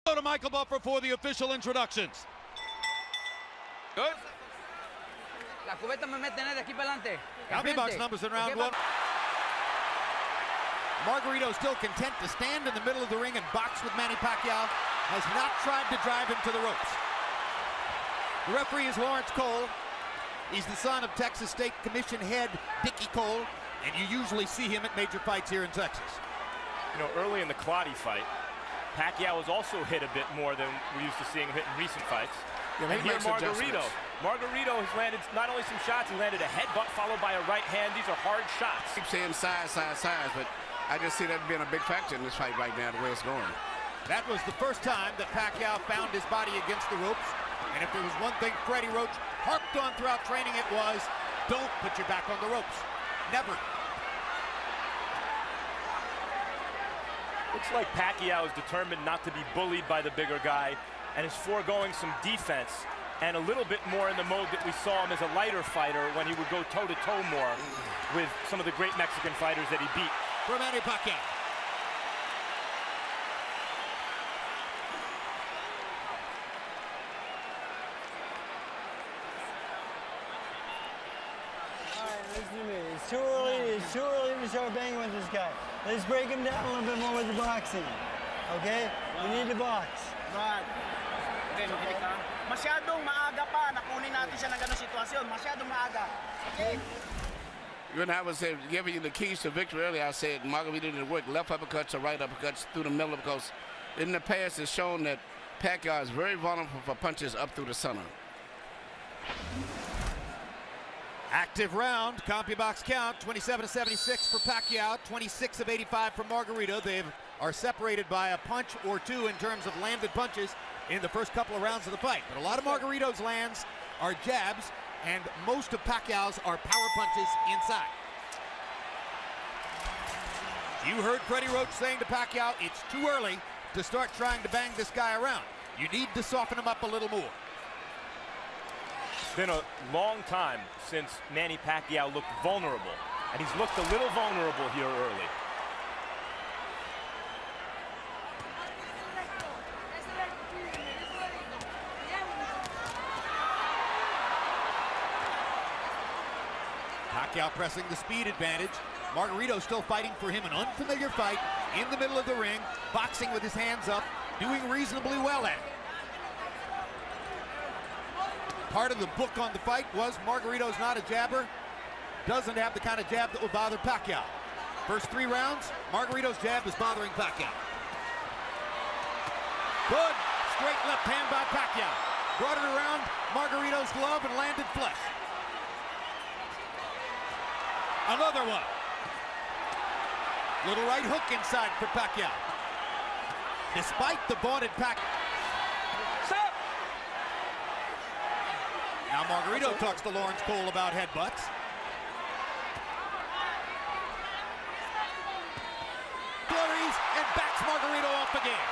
Go to Michael Buffer for the official introductions. Good. La cubeta me meten de aquí para adelante. County box numbers in round one. Margarito still content to stand in the middle of the ring and box with Manny Pacquiao. Has not tried to drive him to the ropes. The referee is Lawrence Cole. He's the son of Texas State Commission head Dickie Cole, and you usually see him at major fights here in Texas. You know, early in the Clottey fight, Pacquiao was also hit a bit more than we're used to seeing him hit in recent fights. Yeah, and here Margarito has landed not only some shots, he landed a headbutt followed by a right hand. These are hard shots. I keep saying size, but I just see that being a big factor in this fight right now, the way it's going. That was the first time that Pacquiao found his body against the ropes. And if there was one thing Freddie Roach harped on throughout training, it was, don't put your back on the ropes. Never. Looks like Pacquiao is determined not to be bullied by the bigger guy and is foregoing some defense and a little bit more in the mode that we saw him as a lighter fighter when he would go toe-to-toe more with some of the great Mexican fighters that he beat. For Manny Pacquiao. Listen to me. It's too early to start banging with this guy. Let's break him down a little bit more with the boxing. Okay? We need to box. Right. Okay, makinig ka. Masyadong maaga pa na kunin natin siya ng ganung sitwasyon. Masyadong maaga. Okay? When I was giving you the keys to victory earlier, I said Margarito didn't work left uppercuts or right uppercuts through the middle, because in the past it's shown that Pacquiao is very vulnerable for punches up through the center. Active round, CompuBox count, 27-76 for Pacquiao, 26 of 85 for Margarito. They are separated by a punch or two in terms of landed punches in the first couple of rounds of the fight. But a lot of Margarito's lands are jabs, and most of Pacquiao's are power punches inside. You heard Freddie Roach saying to Pacquiao, it's too early to start trying to bang this guy around. You need to soften him up a little more. It's been a long time since Manny Pacquiao looked vulnerable, and he's looked a little vulnerable here early. Pacquiao pressing the speed advantage. Margarito still fighting for him, an unfamiliar fight in the middle of the ring, boxing with his hands up, doing reasonably well at it. Part of the book on the fight was Margarito's not a jabber, doesn't have the kind of jab that will bother Pacquiao. First 3 rounds, Margarito's jab is bothering Pacquiao. Good straight left hand by Pacquiao. Brought it around Margarito's glove and landed flush. Another one. Little right hook inside for Pacquiao. Despite the vaunted Pacquiao. Now Margarito talks to Lawrence Cole about headbutts. Flurries and backs Margarito off again.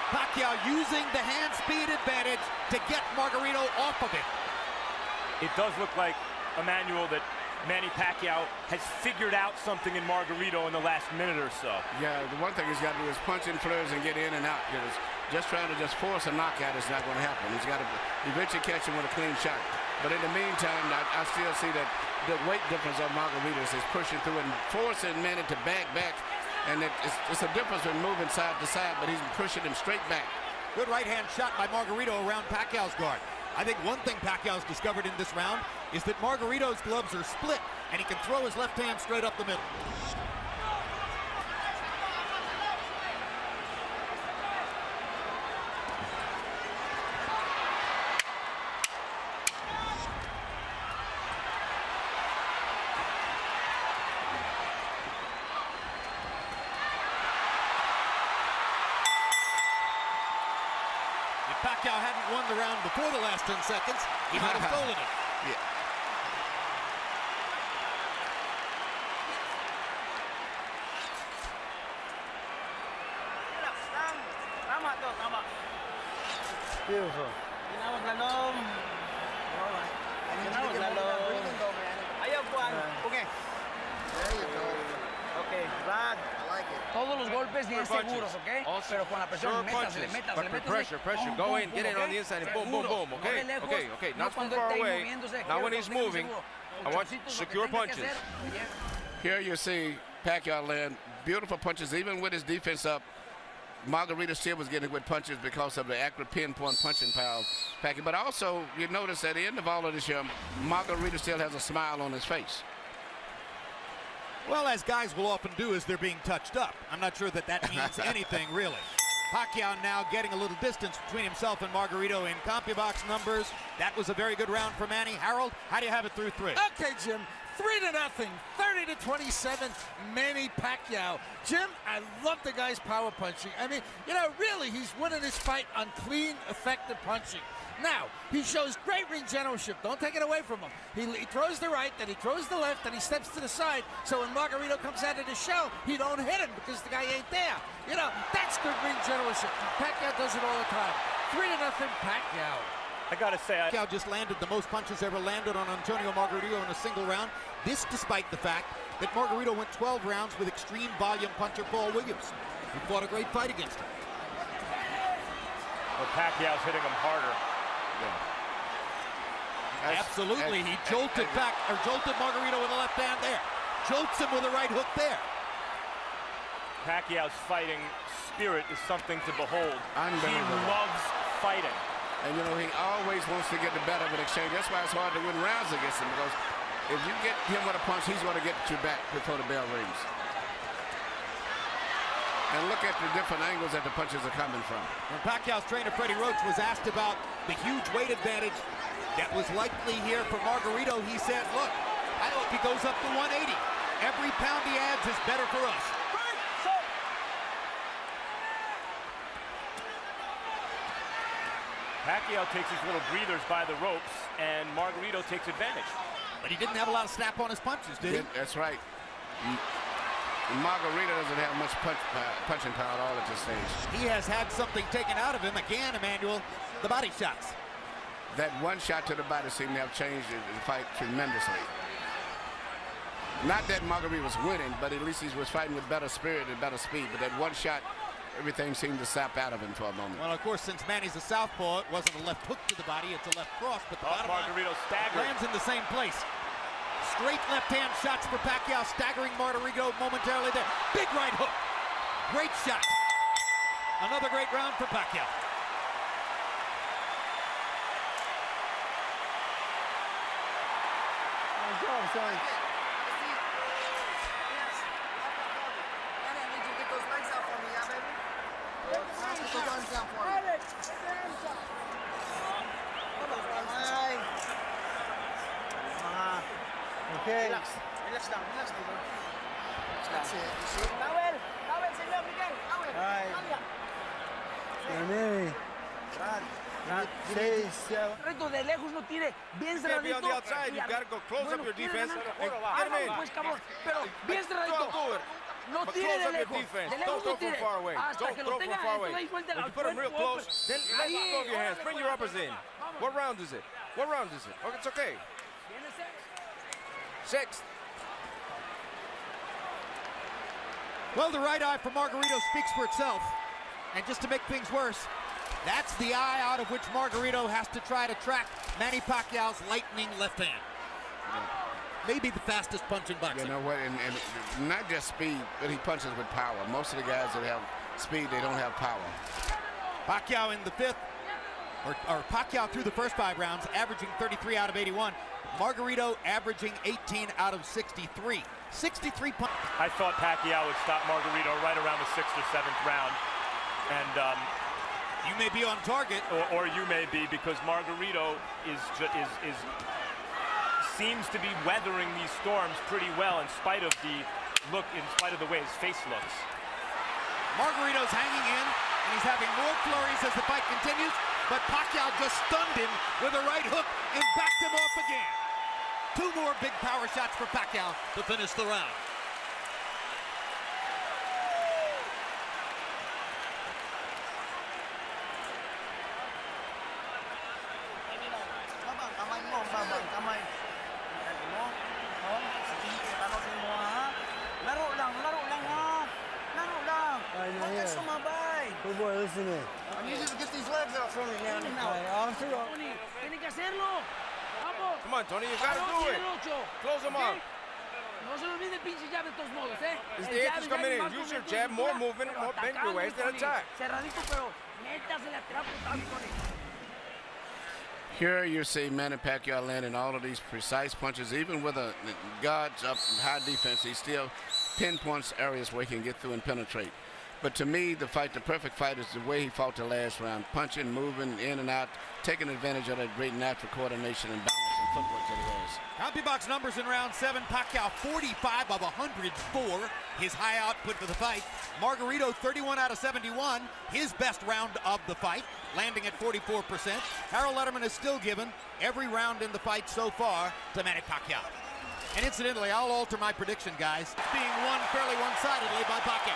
Pacquiao using the hand speed advantage to get Margarito off of it. It does look like, Emmanuel, that Manny Pacquiao has figured out something in Margarito in the last minute or so. Yeah, the one thing he's got to do is punch in flurries and get in and out. Because just trying to just force a knockout is not going to happen. He's got to eventually catch him with a clean shot. But in the meantime, I still see that the weight difference of Margarito is pushing through and forcing Manny to back. And it's a difference in moving side to side, but he's pushing him straight back. Good right hand shot by Margarito around Pacquiao's guard. I think one thing Pacquiao's discovered in this round is that Margarito's gloves are split, and he can throw his left hand straight up the middle. Pacquiao hadn't won the round before the last 10 seconds, he might have stolen it. Yeah. Tama to, tama. Beautiful. Tinawag lalong. Tinawag lalong. Ayaw po, okay. There you go. Okay, Brad. Todos los golpes bien seguros, ¿ok? Pero con la presión, métasele, But pressure. Go in, get in on the inside, and boom, boom, boom. Okay, okay. Not too far away. Now when he's moving, I want secure punches. Here you see Pacquiao land beautiful punches, even with his defense up. Margarito still was getting good punches because of the accurate pinpoint punching power of Pacquiao. But also, you notice at the end of all of this year, Margarito still has a smile on his face. Well, as guys will often do as they're being touched up. I'm not sure that that means anything, really. Pacquiao now getting a little distance between himself and Margarito in CompuBox numbers. That was a very good round for Manny. Harold, how do you have it through 3? Okay, Jim. 3-0, 30-27, Manny Pacquiao. Jim, I love the guy's power punching. I mean, you know, really, he's winning this fight on clean, effective punching. Now, he shows great ring generalship. Don't take it away from him. He throws the right, then he throws the left, then he steps to the side. So when Margarito comes out of the shell, he don't hit him because the guy ain't there. You know, that's good ring generalship. Pacquiao does it all the time. 3-0, Pacquiao. I gotta say, Pacquiao just landed the most punches ever landed on Antonio Margarito in a single round. This despite the fact that Margarito went 12 rounds with extreme volume puncher Paul Williams, who fought a great fight against him. well, Pacquiao's hitting him harder. Absolutely, he jolted Margarito with the left hand there. Jolts him with a right hook there. Pacquiao's fighting spirit is something to behold. He Unbelievable. loves fighting. And, you know, he always wants to get the better of an exchange. That's why it's hard to win rounds against him, because if you get him with a punch, he's going to get you back before the bell rings. And look at the different angles that the punches are coming from. When Pacquiao's trainer, Freddie Roach, was asked about the huge weight advantage that was likely here for Margarito, he said, look, I hope he goes up to 180. Every pound he adds is better for us. Pacquiao takes his little breathers by the ropes, and Margarito takes advantage. But he didn't have a lot of snap on his punches, did he? That's right. Margarito doesn't have much punching power at all at this stage. He has had something taken out of him again, Emmanuel, the body shots. That one shot to the body seemed to have changed the fight tremendously. Not that Margarito was winning, but at least he was fighting with better spirit and better speed. But that one shot, everything seemed to sap out of him for a moment. Well, of course, since Manny's a southpaw, it wasn't a left hook to the body, it's a left cross, but the bottom Margarito staggered. lands in the same place. Straight left-hand shots for Pacquiao, staggering Margarito momentarily there. Big right hook. Great shot. Another great round for Pacquiao. Sorry. Okay. Relax. Relax lang, relax lang. Relax lang. Towel! Towel, senyor Miguel! Towel! Alright. Manny. Brad. Brad. Margarito de lejos no tire, bien Can't be cerradito. on the outside. You've got to go close up your defense and get him in. Pues cabrón, pero bien cerradito. Don't do it. No But tire close de up your lejos. defense. De lejos Don't no throw from tire. far away. Hasta Don't que throw lo from tenga far away. ahí suelta When al you put him real cuerpo, close, then let go of your hands. Bring your uppers in. What round is it? What round is it? Oh, it's okay. Sixth. Well, the right eye for Margarito speaks for itself. And just to make things worse, that's the eye out of which Margarito has to try to track Manny Pacquiao's lightning left hand. Maybe the fastest punch in boxing. You know what, and not just speed, but he punches with power. Most of the guys that have speed, they don't have power. Pacquiao in the fifth, or Pacquiao through the first 5 rounds, averaging 33 out of 81. Margarito averaging 18 out of 63. 63 punch. I thought Pacquiao would stop Margarito right around the 6th or 7th round. And You may be on target. or you may be, because Margarito seems to be weathering these storms pretty well in spite of the way his face looks. Margarito's hanging in, and he's having more flurries as the fight continues, but Pacquiao just stunned him with a right hook and backed him off again. 2 more big power shots for Pacquiao to finish the round. Babang, kamay mo, babang, kamay. Kamay mo. Oh, sige, ano mo ha? Laro lang, laro. to me. I need you to get these legs out for me, man. All right, off the rope. Tiene que hacerlo. Vamos. Come on, Tony, you gotta do it. Close him up. No se le olvide el pinche jab de todos modos, ¿eh? As the edge is coming in, use your jab, more movement, more bend your waist, and attack. Cerradito, pero métasele atrás, Tony. Here you see Manny Pacquiao landing all of these precise punches. Even with a guards up high defense, he still pinpoints areas where he can get through and penetrate. But to me, the perfect fight is the way he fought the last round, punching, moving in and out, taking advantage of that great natural coordination and balance and footwork that he has. CompuBox numbers in round 7. Pacquiao 45 of 104, his high output for the fight. Margarito 31 out of 71, his best round of the fight, landing at 44%. Harold Letterman is still given every round in the fight so far to Manny Pacquiao. And incidentally, I'll alter my prediction, guys. It's being won fairly one-sidedly by Pacquiao.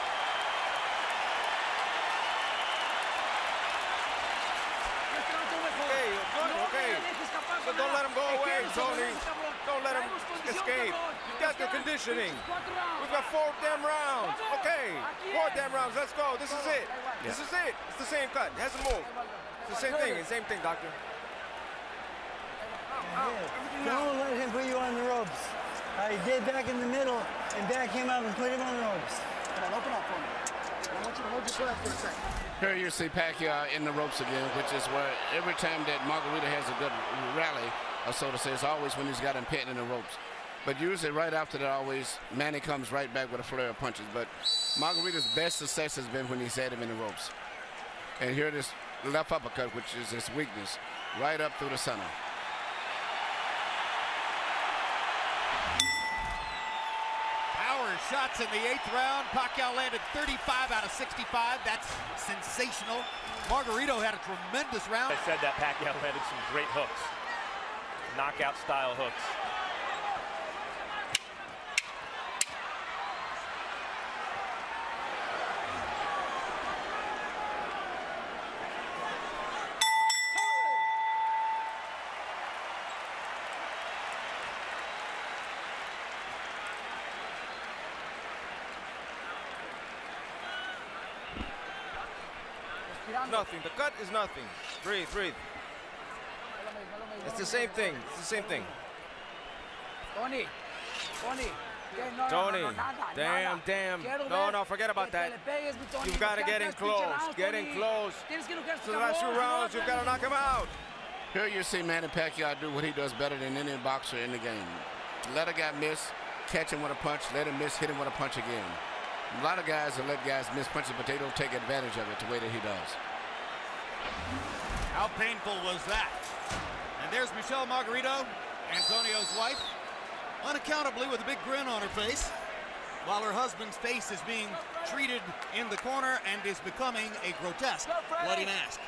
Okay. So don't let him go away, Tony. Don't let him escape. You got the conditioning. We've got 4 damn rounds. Okay, 4 damn rounds. Let's go. This is it. This is it. It's the same cut. It hasn't moved. It's the same thing. Same thing, doctor. Don't let him put you on the ropes. All right, get back in the middle and back him up and put him on the ropes. Come on, open up for me. I want you to hold your breath for a second. Here you see Pacquiao in the ropes again, which is where every time that Margarito has a good rally, or so to say, it's always when he's got him pinned in the ropes. But usually right after that, always, Manny comes right back with a flurry of punches. But Margarito's best success has been when he's had him in the ropes. And here this left uppercut, which is his weakness, right up through the center. Shots in the 8th round. Pacquiao landed 35 out of 65. That's sensational. Margarito had a tremendous round. I said that Pacquiao landed some great hooks. Knockout style hooks. Nothing. The cut is nothing. Breathe. It's the same thing. It's the same thing. Tony. Damn. No, forget about that. You've got to get in close. Get in close. So the last 2 rounds, you've got to knock him out. Here you see Manny Pacquiao do what he does better than any boxer in the game. Let a guy miss, catch him with a punch, let him miss, hit him with a punch again. A lot of guys will let guys miss punches, but they don't take advantage of it the way that he does. How painful was that? And there's Michelle Margarito, Antonio's wife, unaccountably with a big grin on her face, while her husband's face is being treated in the corner and is becoming a grotesque bloody mask.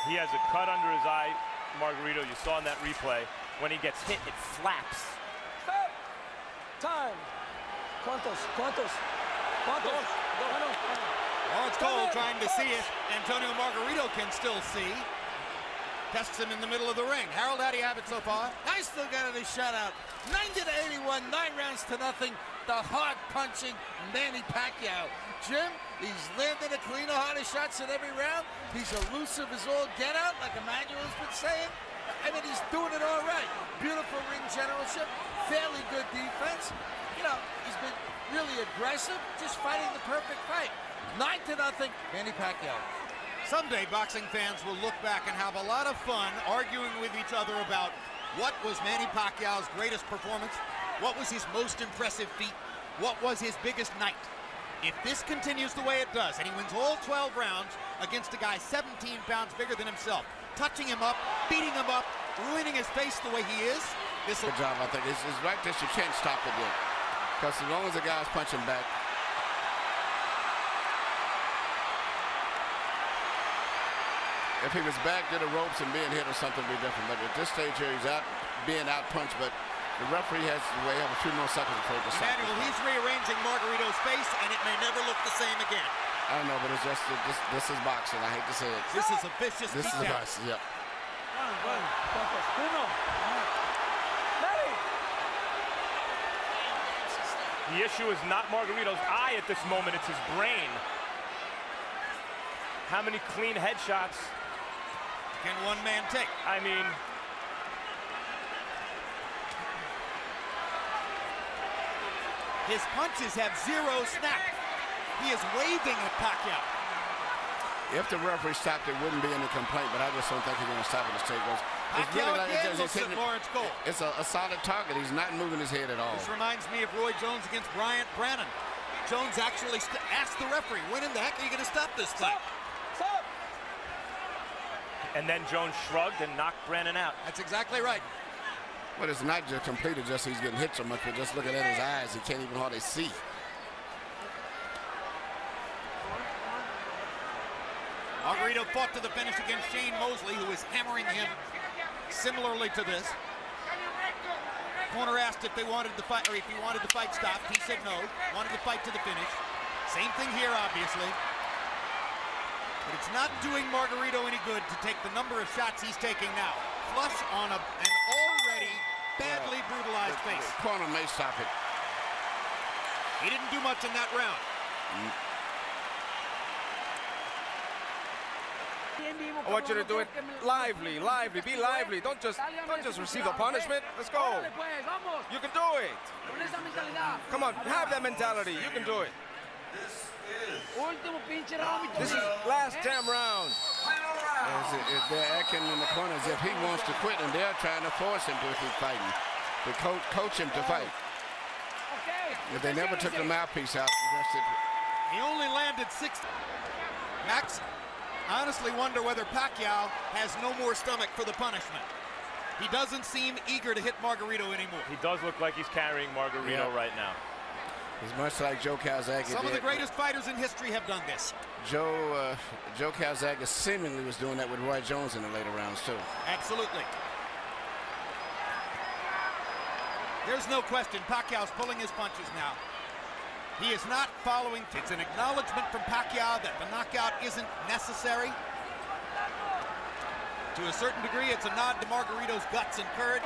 He has a cut under his eye, Margarito. You saw in that replay. When he gets hit, it flaps. Stop. Time. ¿Cuántos? Lawrence Cole trying to see if Antonio Margarito can still see. Tests him in the middle of the ring. Harold, how do you have it so far? I still got it a shutout. 90-81, 9 rounds to nothing. The hard punching Manny Pacquiao. Jim, he's landing a cleaner, harder shots in every round. He's elusive as all get out, like Emmanuel's been saying. I mean, he's doing it all right. Beautiful ring generalship, fairly good defense. You know, he's been really aggressive, just fighting the perfect fight. 9-0, Manny Pacquiao. Someday, boxing fans will look back and have a lot of fun arguing with each other about what was Manny Pacquiao's greatest performance, what was his most impressive feat, what was his biggest night. If this continues the way it does, and he wins all 12 rounds against a guy 17 pounds bigger than himself, touching him up, beating him up, ruining his face the way he is, this will... Good job, I think. It's right that you can't stop it yet. Because as long as the guy's punching back, if he was back to the ropes and being hit or something, would be different. But at this stage here, he's out being out-punched, but the referee has to have a few more seconds before it to stop. Emmanuel, he's rearranging Margarito's face, and it may never look the same again. I don't know, but it's just, this is boxing. I hate to say it. This is a vicious This is beatdown. boxing, yep. The issue is not Margarito's eye at this moment, it's his brain. How many clean headshots can one man take? I mean, his punches have zero snap. He is waving at Pacquiao. If the referee stopped, it wouldn't be any complaint, but I just don't think he's going to stop it. Pacquiao again looks at Lawrence Cole. It's a solid target. He's not moving his head at all. This reminds me of Roy Jones against Bryant Brannon. Jones actually asked the referee, when in the heck are you going to stop this fight? and then Jones shrugged and knocked Brannon out. That's exactly right. But it's not just completed, just he's getting hit so much, but just looking at his eyes, he can't even hardly see. Margarito fought to the finish against Shane Mosley, who is hammering him similarly to this. Corner asked if they wanted the fight, or if he wanted the fight stopped. He said no, wanted the fight to the finish. Same thing here, obviously. But it's not doing Margarito any good to take the number of shots he's taking now. Flush on an already badly brutalized face. The corner may stop it. He didn't do much in that round. I want you to do it lively, lively, be lively. Don't just receive the punishment. Let's go. You can do it. Come on, have that mentality. You can do it. This is last damn round. They're acting in the corner as if he wants to quit, and they're trying to force him to keep fighting, to coach him to fight. But they never took the mouthpiece out. He only landed 6. Max, I honestly wonder whether Pacquiao has no more stomach for the punishment. He doesn't seem eager to hit Margarito anymore. He does look like he's carrying Margarito right now. He's much like Joe Calzaghe. Some of the greatest fighters in history have done this. Joe Calzaghe seemingly was doing that with Roy Jones in the later rounds too. Absolutely. There's no question Pacquiao's pulling his punches now. He is not following. It's an acknowledgement from Pacquiao that the knockout isn't necessary. To a certain degree, it's a nod to Margarito's guts and courage.